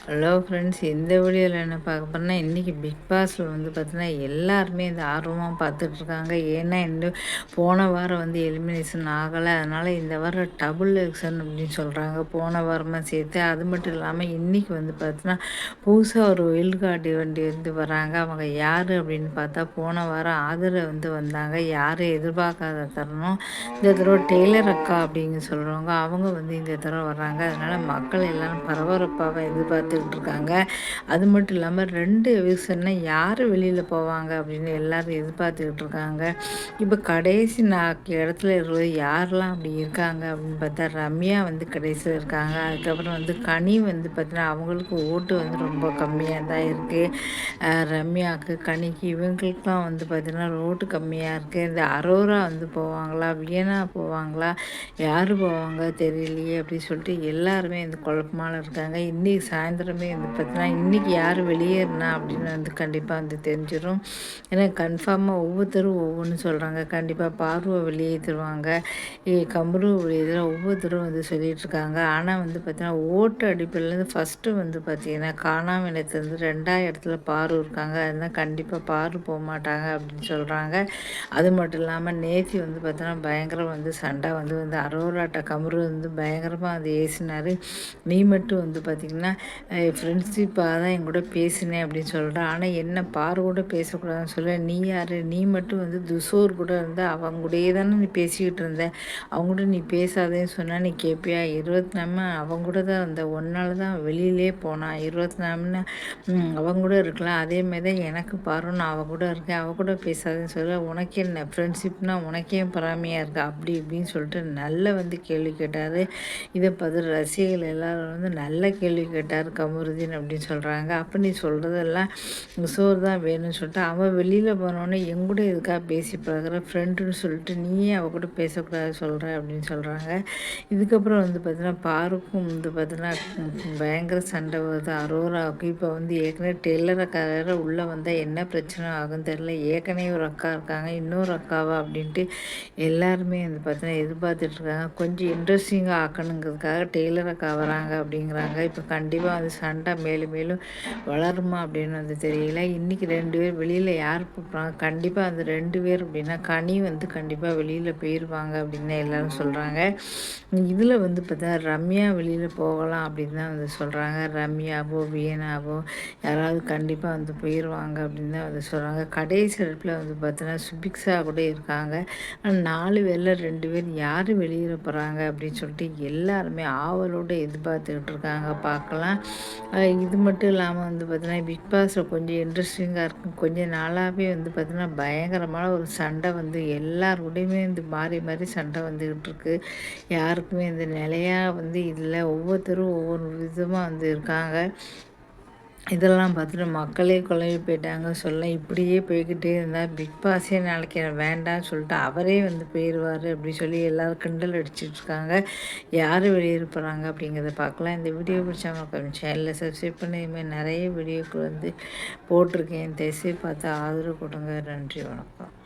Hello friends, இந்த வீடியோவில் என்ன பார்க்க போறோம்னா, இன்றைக்கி பிக் பாஸில் வந்து பார்த்தீங்கன்னா எல்லாருமே இந்த ஆர்வமாக பார்த்துட்ருக்காங்க. ஏன்னா போன வாரம் வந்து எலிமினேஷன் ஆகலை, அதனால் இந்த வாரம் டபுள் எலெக்ஷன் அப்படின்னு சொல்கிறாங்க, போன வாரமாக சேர்த்து. அது மட்டும் இல்லாமல் இன்றைக்கி வந்து பார்த்தீங்கன்னா புதுசாக ஒரு ஒயில்டு கார்டு வண்டி வந்து வராங்க. அவங்க யார் அப்படின்னு பார்த்தா, போன வாரம் ஆதரை வந்து வந்தாங்க. யாரும் எதிர்பார்க்காத தருணம் இந்த தடவை டெய்லர் அக்கா அப்படின்னு சொல்கிறவங்க அவங்க வந்து இந்த தடவை வர்றாங்க. அதனால் மக்கள் எல்லோரும் பரபரப்பாக எதிர்பார்த்துக்கிட்டு இருக்காங்க. அது மட்டும் இல்லாமல் 2 எவிக்ஷன்னா யார் வெளியில் போவாங்க அப்படின்னு எல்லோரும் எதிர்பார்த்துக்கிட்டு இருக்காங்க. இப்போ கடைசி இடத்துல இருக்கிறது யாரெல்லாம் அப்படி இருக்காங்க அப்படின்னு பார்த்தா, ரம்யா வந்து கடைசியில் இருக்காங்க. அதுக்கப்புறம் வந்து கனி வந்து பார்த்தீங்கன்னா அவங்களுக்கு ஓட்டு வந்து ரொம்ப கம்மியாக தான் இருக்குது. ரம்யாவுக்கு, கனிக்கு, இவங்களுக்குலாம் வந்து பார்த்திங்கன்னா ஓட்டு கம்மியாக இருக்குது. இந்த அரோரா வந்து போவாங்களா, வியனா போவாங்களா, யார் போவாங்க தெரியலையே அப்படின்னு சொல்லிட்டு எல்லாருமே இந்த குழப்பமால இருக்காங்க. இன்றைக்கி சாயந்தரமே வந்து பார்த்தீங்கன்னா இன்றைக்கி யார் வெளியேறினா அப்படின்னு வந்து கண்டிப்பாக வந்து தெரிஞ்சிடும். ஏன்னா கன்ஃபார்மாக ஒவ்வொருத்தரும் ஒவ்வொன்று சொல்கிறாங்க. கண்டிப்பாக பார்வை வெளியேற்றுவாங்க, கம்பரு வெளியேற்ற ஒவ்வொருத்தரும் வந்து சொல்லிகிட்ருக்காங்க. ஆனால் வந்து பார்த்தீங்கன்னா ஓட்டு அடிப்படையிலேருந்து ஃபஸ்ட்டு வந்து பார்த்திங்கன்னா காணாமல் இனத்துலேருந்து 2ஆவது இடத்துல பாரு இருக்காங்க. அதனால் கண்டிப்பாக பாரு போக மாட்டாங்க அப்படின்னு சொல்கிறாங்க. அது மட்டும் இல்லாமல் நேத்தி வந்து பார்த்தோன்னா பயங்கரம் வந்து சண்டை வந்து அரோராட்ட கமரு வந்து பயங்கரமாக வந்து ஏசினார். நீ மட்டும் வந்து பார்த்திங்கன்னா ஃப்ரெண்ட்ஷிப்பாக தான் என் கூட பேசினேன் அப்படின்னு சொல்கிறேன். ஆனால் என்ன பாரு கூட பேசக்கூடாதுன்னு சொல்ல, நீ யார், நீ மட்டும் வந்து துசோர் கூட இருந்தால் அவங்க கூடயே தானே நீ பேசிக்கிட்டு இருந்த, அவங்க கூட நீ பேசாதேன்னு சொன்னால் நீ கேட்பியா? 24 அவங்க கூட தான் இருந்த, ஒன்றால் தான் வெளியிலே போனான். 24 அவங்க கூட இருக்கலாம். அதேமாதிரி தான் எனக்கு பாரு, நான் அவள் கூட இருக்கேன், அவள் கூட பேசாதேன்னு சொல்ல, உனக்கு என்ன ஃப்ரெண்ட்ஷிப்னால் உனக்கே பொறாமையாக இருக்கா அப்படி இப்படின்னு சொல்லிட்டு நல்ல வந்து கேள்வி கேட்டார். இதை பார்த்து ரசிகர்கள் எல்லோரும் வந்து நல்ல கேள்வி கேட்டார் கமருதீன் அப்படின்னு சொல்கிறாங்க. அப்போ நீ சொல்கிறதெல்லாம் சோறு தான் வேணும்னு சொல்லிட்டு அவன் வெளியில் போனோடனே எங்கூட இதுக்காக பேசி பழகிற ஃப்ரெண்டுன்னு சொல்லிட்டு நீயே அவள் கூட பேசக்கூடாது சொல்கிற அப்படின்னு சொல்கிறாங்க. இதுக்கப்புறம் வந்து பார்த்தீங்கன்னா பாருக்கும் வந்து பார்த்தீங்கன்னா பயங்கர சண்டை வருது அரோராவுக்கு. இப்போ வந்து ஏற்கனவே டெய்லரக்கார உள்ளே வந்தால் என்ன பிரச்சனை ஆகும்னு தெரில. ஏற்கனவே ஒரு அக்கா இருக்காங்க, இன்னொரு அக்காவா அப்படின்ட்டு எல்லாருமே வந்து பார்த்தீங்கன்னா எதிர்பார்த்துட்ருக்காங்க. கொஞ்சம் இன்ட்ரெஸ்டிங்காக ஆக்கணுங்கிறதுக்காக டெய்லர் அக்கா வராங்க அப்படிங்கிறாங்க. இப்போ கண்டிப்பாக வந்து சண்டை மேலும் மேலும் வளருமா அப்படின்னு வந்து தெரியல. இன்றைக்கி 2 பேர் வெளியில் யார் போகிறாங்க, கண்டிப்பாக அந்த 2 பேர் அப்படின்னா கனி வந்து கண்டிப்பாக வெளியில் போயிடுவாங்க அப்படின்னு எல்லோரும் சொல்கிறாங்க. இதில் வந்து பார்த்தா ரம்யா வெளியில் போகலாம் அப்படின்னு தான் வந்து சொல்கிறாங்க. ரம்யாவோ வியனாவோ யாராவது கண்டிப்பாக வந்து போயிடுவாங்க அப்படின்னு தான் வந்து சொல்கிறாங்க. கடைசி இடத்துல வந்து பார்த்தீங்கன்னா சுபிக்ஷா கூட இருக்காங்க. 4 பேரில் 2 பேர் யார் வெளியேற போகிறாங்க அப்படின்னு சொல்லிட்டு எல்லாருமே ஆவலோடு எதிர்பார்த்துக்கிட்டு இருக்காங்க. பார்க்கலாம். இது மட்டும் இல்லாமல் வந்து பார்த்தீங்கன்னா பிக் பாஸில் கொஞ்சம் இன்ட்ரெஸ்டிங்காக இருக்கும். கொஞ்சம் நாளாகவே வந்து பார்த்தீங்கன்னா பயங்கரமான ஒரு சண்டை வந்து எல்லாருக்கூடையுமே வந்து மாறி மாறி சண்டை வந்துக்கிட்டு இருக்கு. யாருக்குமே இந்த நிலையாக வந்து இதில் ஒவ்வொருத்தரும் ஒவ்வொரு விதமாக வந்து இருக்காங்க. இதெல்லாம் பார்த்துட்டு மக்களே குழம்பி போயிட்டாங்க. சொல்ல இப்படியே போய்கிட்டே இருந்தால் பிக் பாஸே நாளைக்கு வேண்டாம்னு சொல்லிட்டு அவரே வந்து போயிடுவார் அப்படி சொல்லி எல்லோரும் கிண்டல் அடிச்சிட்ருக்காங்க. யார் வெளியேற போகிறாங்க அப்படிங்கிறத பார்க்கலாம். இந்த வீடியோ பிடிச்சவங்க சேனலில் சப்ஸ்கிரைப் பண்ணி இதுமாதிரி நிறைய வீடியோக்கள் வந்து போட்டிருக்கேன். தயவுசெய்து பார்த்து ஆதரவு கொடுங்க. நன்றி, வணக்கம்.